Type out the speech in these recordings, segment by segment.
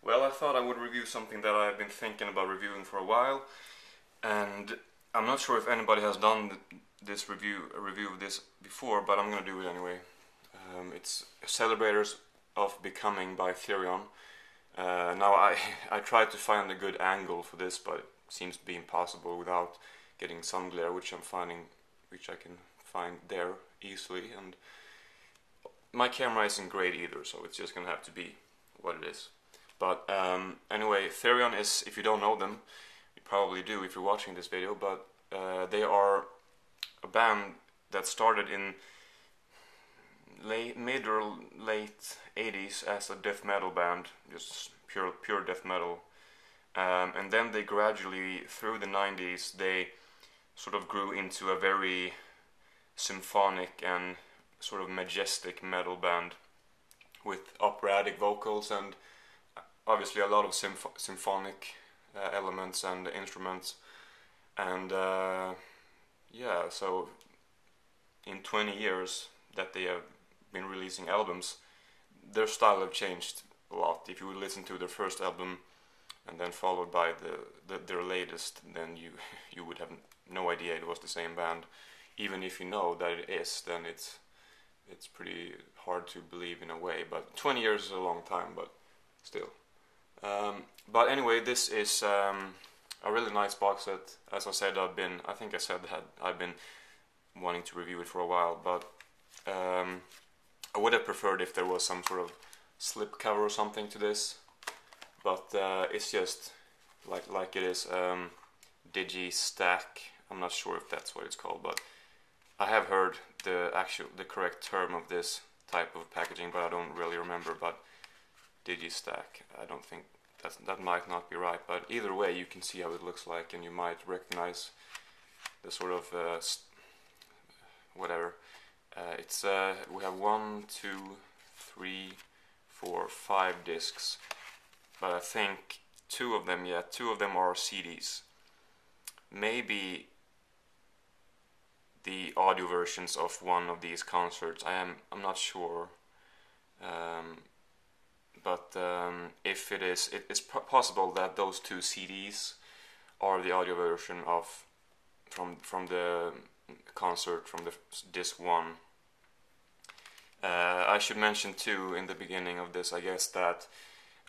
Well, I thought I would review something that I've been thinking about reviewing for a while, and I'm not sure if anybody has done a review of this before, but I'm gonna do it anyway. It's Celebrators of Becoming by Therion. Now I tried to find a good angle for this, but it seems to be impossible without getting sun glare, which I can find there easily, and my camera isn't great either, so it's just gonna have to be what it is. But anyway, Therion is, if you don't know them, you probably do if you're watching this video, but they are a band that started in mid or late 80s as a death metal band, just pure death metal. And then they gradually, through the 90s, they sort of grew into a very symphonic and sort of majestic metal band with operatic vocals and obviously a lot of symphonic elements and instruments. And yeah, so in 20 years that they have been releasing albums, their style have changed a lot. If you would listen to their first album and then followed by their latest, then you would have no idea it was the same band. Even if you know that it is, then it's pretty hard to believe in a way. But 20 years is a long time, but still. But anyway, this is a really nice box set. As I said, I think I said that I've been wanting to review it for a while, but I would have preferred if there was some sort of slip cover or something to this. But it's just like it is digi stack. I'm not sure if that's what it's called, but I have heard the correct term of this type of packaging, but I don't really remember. But Digistack, I don't think that might not be right, but either way you can see how it looks like and you might recognize the sort of whatever. It's we have 1, 2, 3, 4, 5 discs, but I think two of them are CDs. Maybe the audio versions of one of these concerts. I'm not sure. But if it is, it's possible that those two CDs are the audio version of from the concert from the disc 1. I should mention too in the beginning of this, I guess, that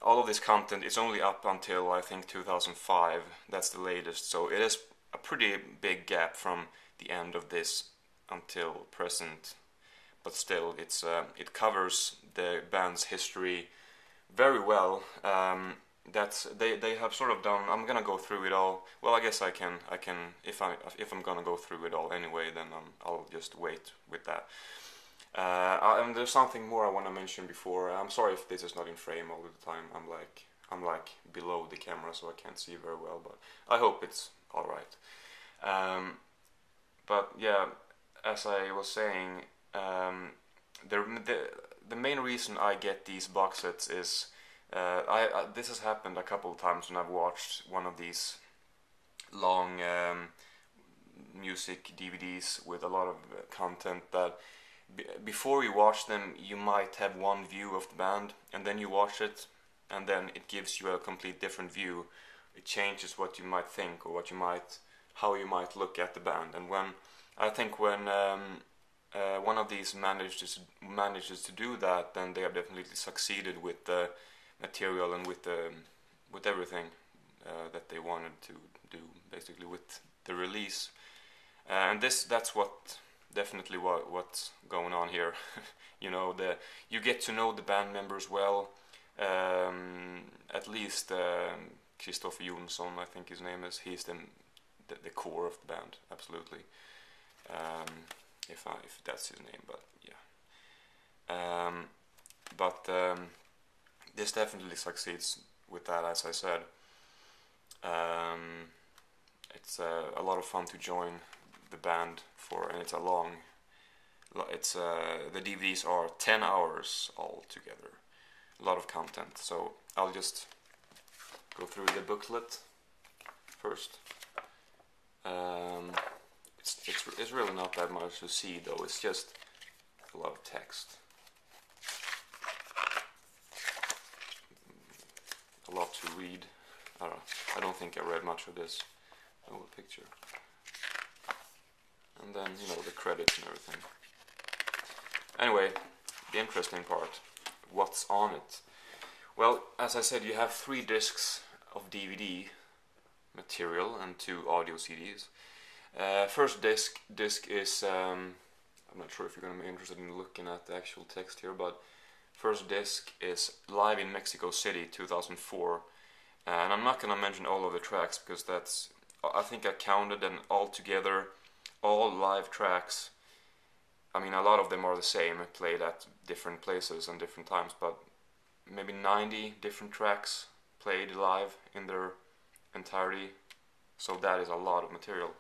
all of this content is only up until I think 2005. That's the latest, so it is a pretty big gap from the end of this until present. But still, it covers the band's history very well. They have sort of done. I'm gonna go through it all. Well, I guess I can if I'm gonna go through it all anyway, then I'll just wait with that. And there's something more I want to mention before. I'm sorry if this is not in frame all the time. I'm like below the camera, so I can't see very well. But I hope it's all right. But yeah, as I was saying, the main reason I get these box sets is this has happened a couple of times when I've watched one of these long music DVDs with a lot of content that before you watch them you might have one view of the band, and then you watch it and then it gives you a complete different view. It changes what you might think or how you might look at the band. And when one of these manages to do that, then they have definitely succeeded with the material and with everything that they wanted to do, basically with the release. And that's definitely what's going on here. You know, you get to know the band members well. At least Kristoffer Jonsson, I think his name is. He's the core of the band, absolutely. If that's his name, but yeah. This definitely succeeds with that, as I said. It's a lot of fun to join the band for, and the DVDs are 10 hours all together. A lot of content, so I'll just go through the booklet first. It's really not that much to see though, it's just a lot of text. A I don't know. I don't think I read much of this whole picture. And then, you know, the credits and everything. Anyway, the interesting part. What's on it? Well, as I said, you have 3 discs of DVD material and 2 audio CDs. First disc is, I'm not sure if you're going to be interested in looking at the actual text here, but first disc is Live in Mexico City 2004. And I'm not going to mention all of the tracks because that's, I think I counted, and altogether, all live tracks, I mean, a lot of them are the same, played at different places and different times, but maybe 90 different tracks played live in their entirety, so that is a lot of material.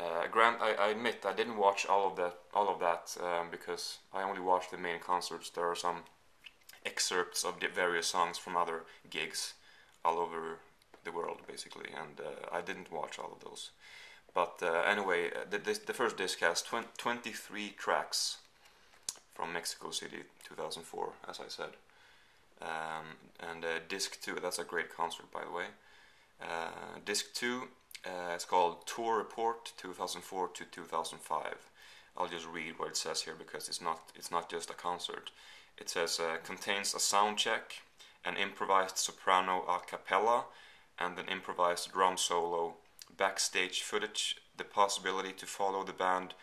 I admit I didn't watch all of that because I only watched the main concerts. There are some excerpts of the various songs from other gigs all over the world, basically, and I didn't watch all of those. But anyway, the first disc has 23 tracks from Mexico City 2004, as I said. And disc 2, that's a great concert, by the way. Disc 2 is called Tour Report 2004 to 2005. I'll just read what it says here because it's not just a concert. It says contains a sound check, an improvised soprano a cappella, and an improvised drum solo, backstage footage, the possibility to follow the band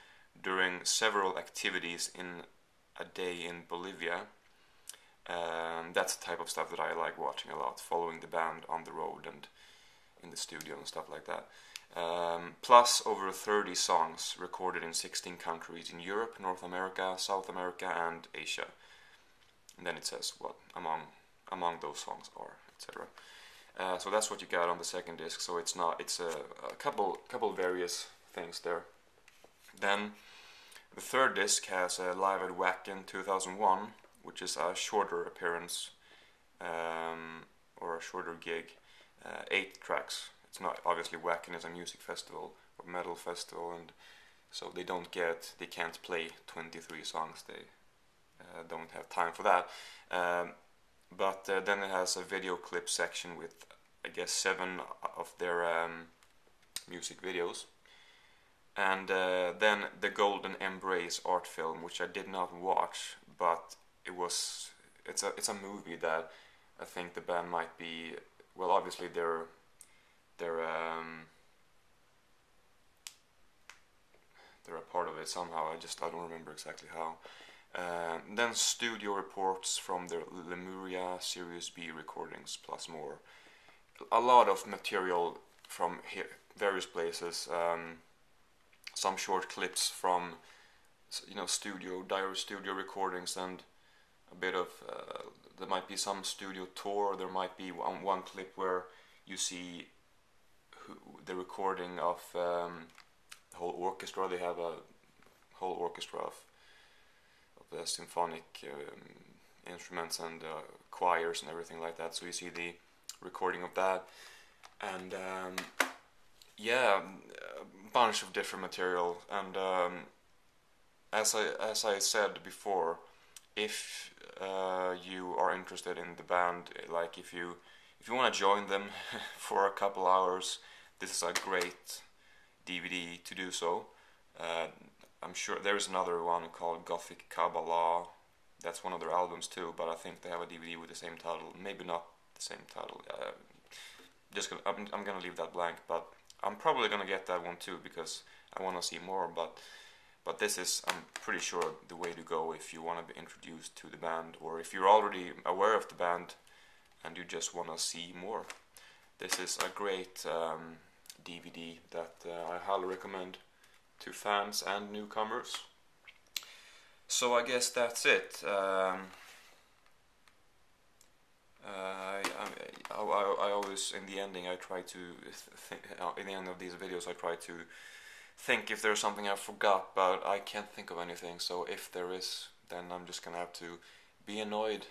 during several activities in a day in Bolivia. That's the type of stuff that I like watching a lot, following the band on the road and in the studio and stuff like that. Plus over 30 songs recorded in 16 countries in Europe, North America, South America, and Asia. And then it says what among those songs are, etc. So that's what you got on the second disc. So it's a couple various things there. Then the third disc has Live at Wacken 2001, which is a shorter appearance or a shorter gig. 8 tracks. It's not, obviously Wacken is a music festival or metal festival, and so they can't play 23 songs. They don't have time for that. But then it has a video clip section with, I guess, 7 of their music videos. And then the Golden Embrace art film, which I did not watch, but it's a movie that I think the band might be, well, obviously they're a part of it somehow. I don't remember exactly how. Then studio reports from their Lemuria Series B recordings, plus more. A lot of material from various places. Some short clips from, direct studio recordings, and a bit of there might be some studio tour. There might be one clip where you see the recording of the whole orchestra. They have a whole orchestra of the symphonic instruments and choirs and everything like that. So you see the recording of that, and a bunch of different material. And as I said before, if you are interested in the band, like if you want to join them for a couple hours, this is a great DVD to do so. I'm sure there is another one called Gothic Kabbalah. That's one of their albums too, but I think they have a DVD with the same title. Maybe not the same title. I'm gonna leave that blank, but I'm probably gonna get that one too because I want to see more. But this is, I'm pretty sure, the way to go if you want to be introduced to the band, or if you're already aware of the band and you just want to see more. This is a great DVD that I highly recommend to fans and newcomers. So I guess that's it. I always, in the ending, I try to in the end of these videos, I try to think if there's something I forgot, but I can't think of anything. So if there is, then I'm just gonna have to be annoyed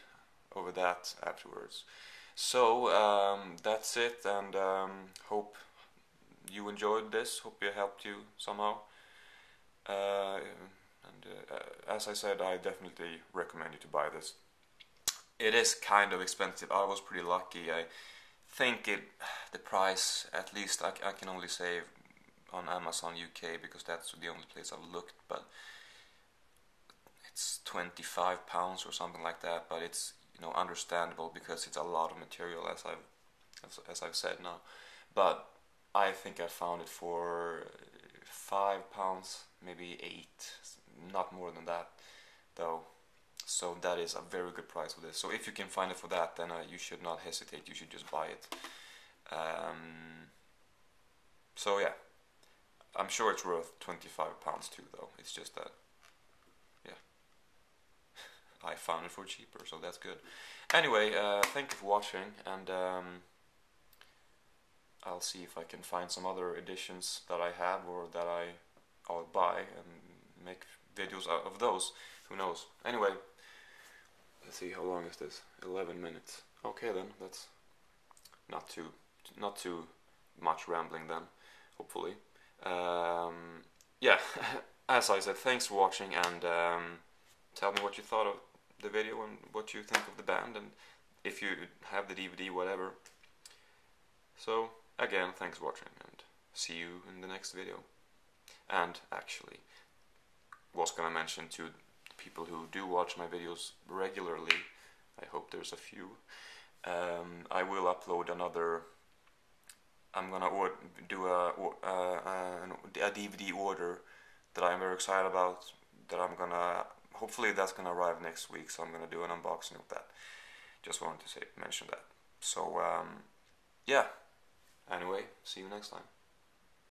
over that afterwards. So that's it, and hope you enjoyed this. Hope it helped you somehow. As I said, I definitely recommend you to buy this. It is kind of expensive. I was pretty lucky. I think the price, at least I can only say on Amazon UK, because that's the only place I've looked, but it's £25 or something like that. But it's, you know, understandable because it's a lot of material, as I've said now. But I think I found it for £5, maybe 8, not more than that though. So that is a very good price for this. So if you can find it for that, then you should not hesitate. You should just buy it. So yeah, I'm sure it's worth £25 too, though. It's just that, yeah, I found it for cheaper, so that's good. Anyway, thank you for watching, and I'll see if I can find some other editions that I have or that I'll buy and make videos out of those. Who knows? Anyway, let's see, how long is this? 11 minutes. Okay then, that's not too much rambling then, hopefully. Yeah, as I said, thanks for watching, and tell me what you thought of the video and what you think of the band, and if you have the DVD, whatever. So again, thanks for watching, and see you in the next video. And actually, was gonna mention to people who do watch my videos regularly, I hope there's a few, I will upload another. I'm gonna do a DVD order that I'm very excited about, that I'm gonna, hopefully that's gonna arrive next week, so I'm gonna do an unboxing of that. Just wanted to mention that. So yeah, anyway, see you next time.